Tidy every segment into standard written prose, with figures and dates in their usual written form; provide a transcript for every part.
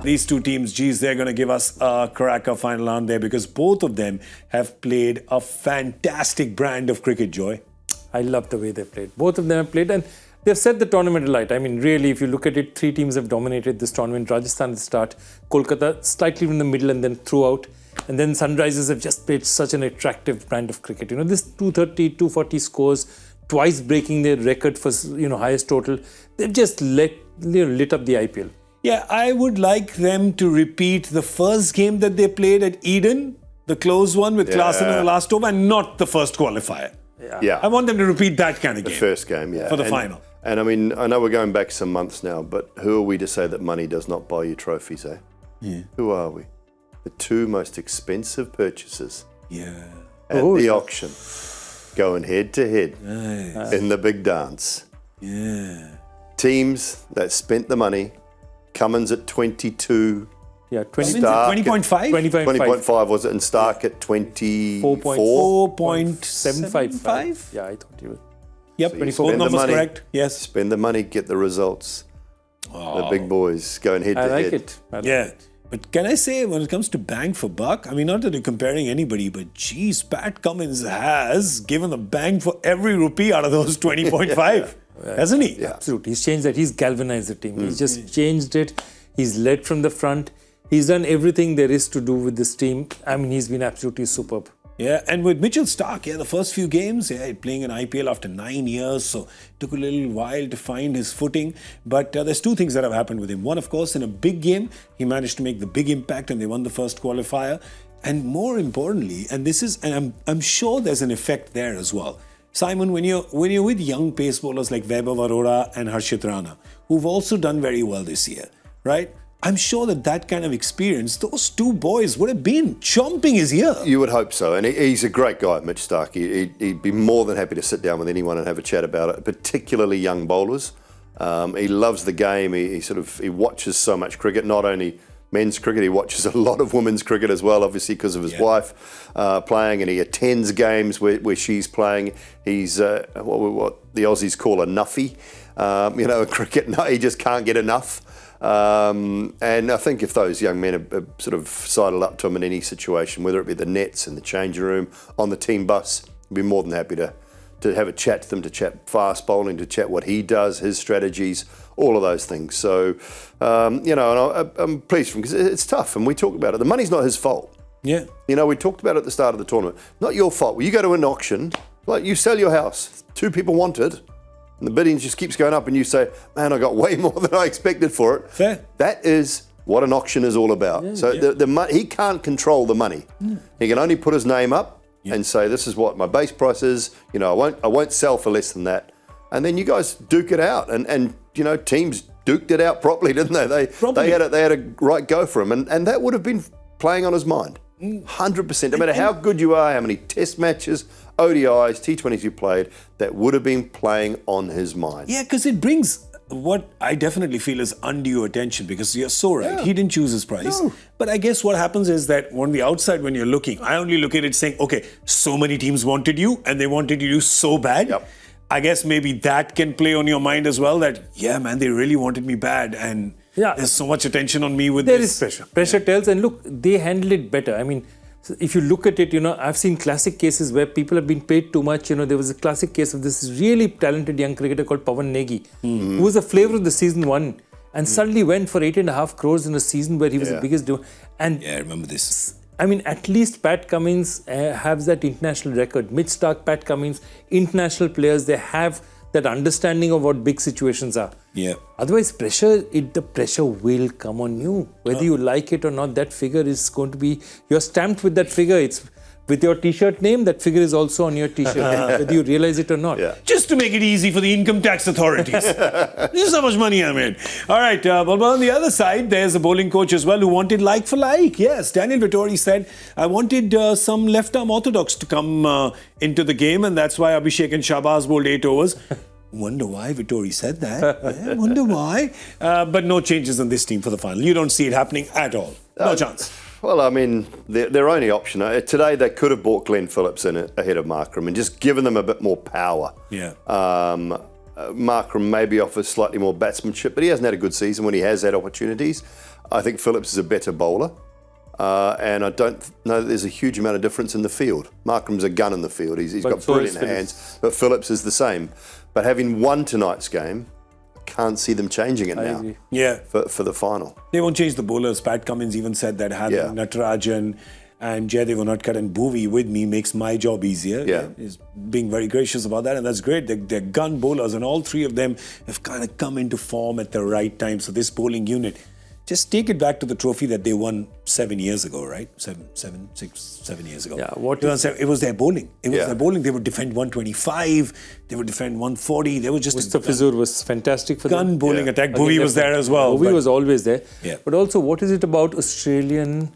these two teams, geez, they're going to give us a cracker final, aren't they? Because both of them have played a fantastic brand of cricket, Joy. I love the way they played. Both of them have played and they've set the tournament alight. I mean, really, if you look at it, three teams have dominated this tournament. Rajasthan at the start, Kolkata slightly in the middle and then throughout. And then Sunrisers have just played such an attractive brand of cricket. You know, this 230, 240 scores, twice breaking their record for, highest total. They've just lit up the IPL. Yeah, I would like them to repeat the first game that they played at Eden, the close one with Klaasen in the last over, and not the first qualifier. Yeah. I want them to repeat that kind of game. The first game, yeah. For the final. And I mean, I know we're going back some months now, but who are we to say that money does not buy you trophies, eh? Yeah. Who are we? The two most expensive purchases at Oh, the auction, going head to head in the big dance. Yeah. Teams that spent the money, Cummins at 22. Yeah, 20, Stark 20.5? 20.5 was it, and Stark at 24. 4.75? Yeah, I thought you were. Yep, So you 24 spend the numbers money. correct. Yes. Spend the money, get the results. The big boys going head I to like head. it. I like Yeah. it. But can I say, when it comes to bang for buck, I mean, not that you're comparing anybody, but geez, Pat Cummins has given a bang for every rupee out of those 20.5, hasn't he? Yeah. Absolutely. He's changed that. He's galvanized the team. He's just changed it. He's led from the front. He's done everything there is to do with this team. I mean, he's been absolutely superb. Yeah, and with Mitchell Stark, the first few games, playing in IPL after 9 years, so it took a little while to find his footing. But there's two things that have happened with him. One, of course, in a big game, he managed to make the big impact and they won the first qualifier. And more importantly, and I'm sure there's an effect there as well. Simon, when you're with young pace bowlers like Vaibhav Arora and Harshit Rana, who've also done very well this year, right? I'm sure that kind of experience, those two boys would have been chomping his ear. You would hope so, and he's a great guy, Mitch Stark. He'd be more than happy to sit down with anyone and have a chat about it, particularly young bowlers. He loves the game. He watches so much cricket, not only men's cricket. He watches a lot of women's cricket as well, obviously because of his wife playing, and he attends games where she's playing. He's what the Aussies call a nuffy. In cricket, no, he just can't get enough. And I think if those young men are sort of sidled up to him in any situation, whether it be the nets, in the changing room, on the team bus, he'd be more than happy to have a chat to them, to chat fast bowling, to chat what he does, his strategies, all of those things. So, and I'm pleased for him because it's tough, and we talk about it. The money's not his fault. Yeah. We talked about it at the start of the tournament. Not your fault. Well, you go to an auction, like you sell your house, two people want it, and the bidding just keeps going up, and you say, man, I got way more than I expected for it. Fair. That is what an auction is all about. The he can't control the money. He can only put his name up and say, this is what my base price is. I won't sell for less than that. And then you guys duke it out. And teams duked it out properly, didn't they? They had a right go for him. And that would have been playing on his mind. 100%. No matter how good you are, how many test matches, ODIs, T20s you played, that would have been playing on his mind. Yeah, because it brings what I definitely feel is undue attention, because you're so right. He didn't choose his price. No. But I guess what happens is that on the outside, when you're looking, I only look at it saying, okay, so many teams wanted you and they wanted you so bad. Yep. I guess maybe that can play on your mind as well, that, yeah, man, they really wanted me bad. And there's so much attention on me with There this. is pressure. Pressure tells, and look, they handle it better. I mean, if you look at it, I've seen classic cases where people have been paid too much. There was a classic case of this really talented young cricketer called Pawan Negi, who was the flavour of the season one, and suddenly went for 8.5 crores in a season where he was the biggest. And I remember this. I mean, at least Pat Cummins has that international record. Mitch Stark, Pat Cummins, international players, they have that understanding of what big situations are. Yeah. Otherwise, the pressure will come on you. Whether you like it or not, that figure is going to be, you're stamped with that figure. It's with your t-shirt name, that figure is also on your t-shirt, whether you realize it or not. Yeah. Just to make it easy for the income tax authorities. This is how much money I made. All right, but on the other side, there's a bowling coach as well who wanted like for like. Yes, Daniel Vettori said, I wanted some left-arm orthodox to come into the game, and that's why Abhishek and Shahbaz bowled 8 overs. Wonder why Vettori said that. Yeah, wonder why. But no changes in this team for the final. You don't see it happening at all. No chance. Well, I mean, their only option today, they could have brought Glenn Phillips in ahead of Markram and just given them a bit more power. Yeah. Markram maybe offers slightly more batsmanship, but he hasn't had a good season when he has had opportunities. I think Phillips is a better bowler, and I don't know that there's a huge amount of difference in the field. Markram's a gun in the field. He's got so brilliant is Phillips. hands, but Phillips is the same. But having won tonight's game, can't see them changing it I now agree. Yeah. for the final. They won't change the bowlers. Pat Cummins even said that having Yeah. Natarajan and Jaydev Unadkat and Bhuvi with me makes my job easier. Yeah. He's being very gracious about that, and that's great. They're gun bowlers, and all three of them have kind of come into form at the right time. So this bowling unit, just take it back to the trophy that they won 7 years ago, right? 7 years ago. Yeah, what it was their bowling. It was Yeah. their bowling. They would defend 125. They would defend 140. They were just Mustafizur was fantastic for them. gun bowling Yeah. attack. Again, Bhuvi was there as well. Bhuvi but- was always there. Yeah. But also, what is it about Australian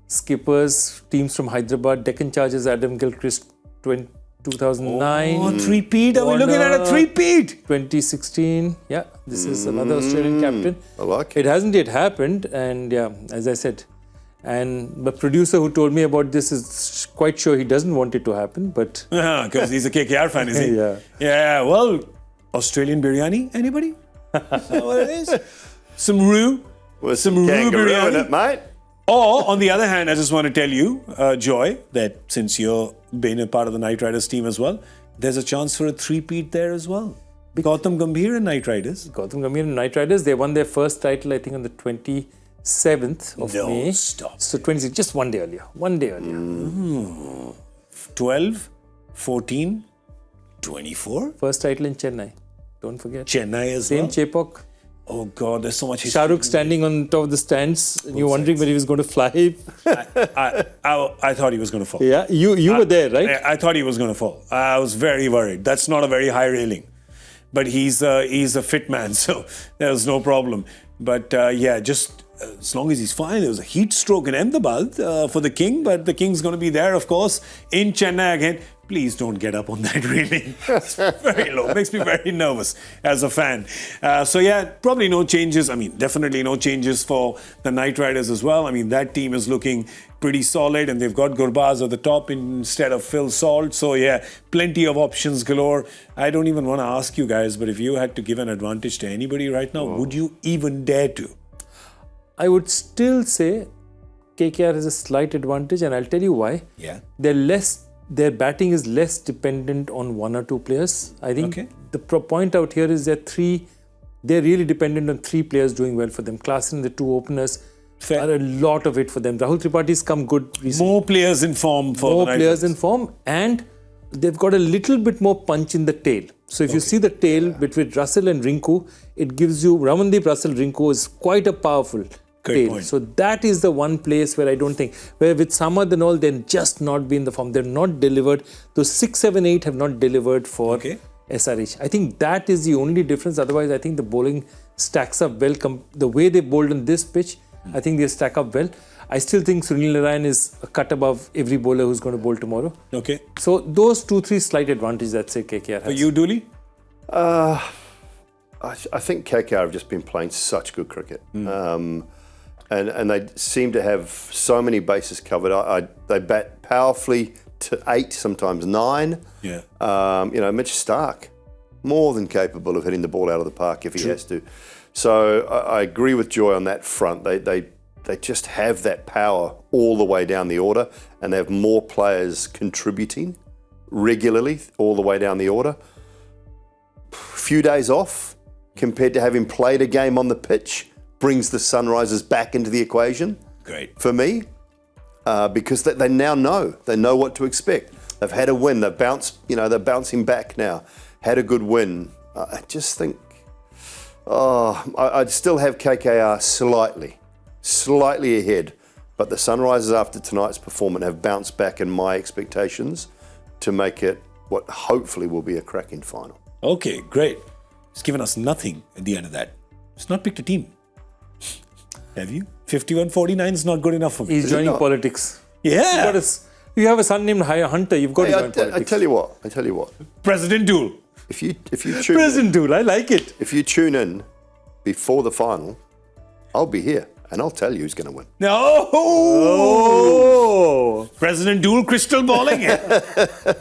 skippers, teams from Hyderabad, Deccan Chargers, Adam Gilchrist, 2009, Oh, three-peat. Are we looking at a Warner, three-peat? 2016. Yeah, this is another Australian captain. I like it. It hasn't yet happened, and yeah, as I said, and the producer who told me about this is quite sure he doesn't want it to happen, but Because he's a KKR fan, is he? Yeah. Yeah, well, Australian biryani, anybody? Is that what it is? Some roux. With Some some roux kangaroo in biryani. it, mate. Or, on the other hand, I just want to tell you, Joy, that since you're been a part of the Knight Riders team as well, there's a chance for a three-peat there as well. Gautam Gambhir and Knight Riders. Gautam Gambhir and Knight Riders, they won their first title, I think, on the 27th of No, May. stop. So 26, just one day earlier. 12, 14, 24. First title in Chennai. Don't forget. Chennai as Same well. Chepak. Oh, God, there's so much history. Shah Rukh standing on top of the stands. And you're wondering whether he was going to fly. I thought he was going to fall. Yeah, you were there, right? I thought he was going to fall. I was very worried. That's not a very high railing. But he's a fit man, so there's no problem. But yeah, just as long as he's fine. There was a heat stroke in Ahmedabad for the King, but the King's going to be there, of course, in Chennai again. Please don't get up on that railing. It's very low. Makes me very nervous as a fan. So yeah, probably no changes. I mean, definitely no changes for the Knight Riders as well. I mean, that team is looking pretty solid, and they've got Gurbaz at the top instead of Phil Salt. So yeah, plenty of options galore. I don't even want to ask you guys, but if you had to give an advantage to anybody right now, would you even dare to? I would still say KKR has a slight advantage, and I'll tell you why. Yeah. Their batting is less dependent on one or two players. I think Okay. the point out here is they're really dependent on three players doing well for them. Klaasen, the two openers, Fair. are a lot of it for them. Rahul Tripaঠি's come good recently. More players in form for More the Knight players Riders. in form, and they've got a little bit more punch in the tail. So if you see the tail between Russell and Rinku, it gives you Ramandeep Russell Rinku is quite a powerful tail. point. So that is the one place where I don't think, where with Samad and all, they're just not been the form. They're not delivered. Those 6, 7, 8 have not delivered for Okay. SRH. I think that is the only difference. Otherwise, I think the bowling stacks up well. The way they bowled on this pitch, I think they stack up well. I still think Sunil Narayan is a cut above every bowler who's going to bowl tomorrow. Okay. So those 2-3 slight advantages that say KKR For has. you, Dooley? I think KKR have just been playing such good cricket. And they seem to have so many bases covered. They bat powerfully to 8, sometimes 9. Yeah. Mitch Stark, more than capable of hitting the ball out of the park if he has to. So I agree with Joy on that front. They just have that power all the way down the order, and they have more players contributing regularly all the way down the order. Few days off compared to having played a game on the pitch brings the Sunrisers back into the equation. Great. For me, because they now know. They know what to expect. They've had a win. They've bounced. They're bouncing back now. Had a good win. I just think. I'd still have KKR slightly ahead, but the Sunrisers after tonight's performance have bounced back in my expectations to make it what hopefully will be a cracking final. Okay, great. It's given us nothing at the end of that. It's not picked a team. Have you? 51-49 is not good enough for me. He's joining not? politics. Yeah. You have a son named Hunter. You've got to join I politics. tell you what. President Dool. If you tune President Dude, I like it. if you tune in before the final, I'll be here. and I'll tell you who's going to win. No! Oh! President Dual crystal balling it.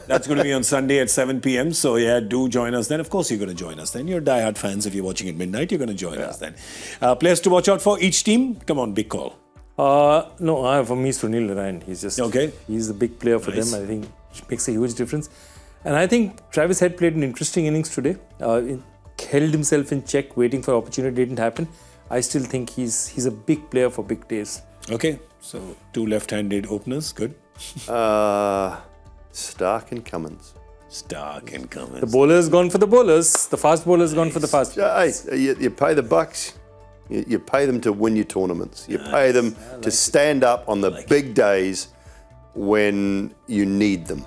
That's going to be on Sunday at 7 p.m. So, yeah, do join us then. Of course, you're going to join us then. You're diehard fans. If you're watching at midnight, you're going to join us then. Players to watch out for each team. Come on, big call. No, for me, Sunil Narine. He's just he's the big player for them. I think it makes a huge difference. And I think Travis Head played an interesting innings today. Held himself in check, waiting for opportunity. Didn't happen. I still think he's a big player for big days. Okay, so 2 left-handed openers. Good. Stark and Cummins. Stark and Cummins. The bowler's gone for the bowlers. The fast bowler's gone for the fast bowlers. Hey, you pay the bucks. You pay them to win your tournaments. You pay them to stand up on the big days when you need them.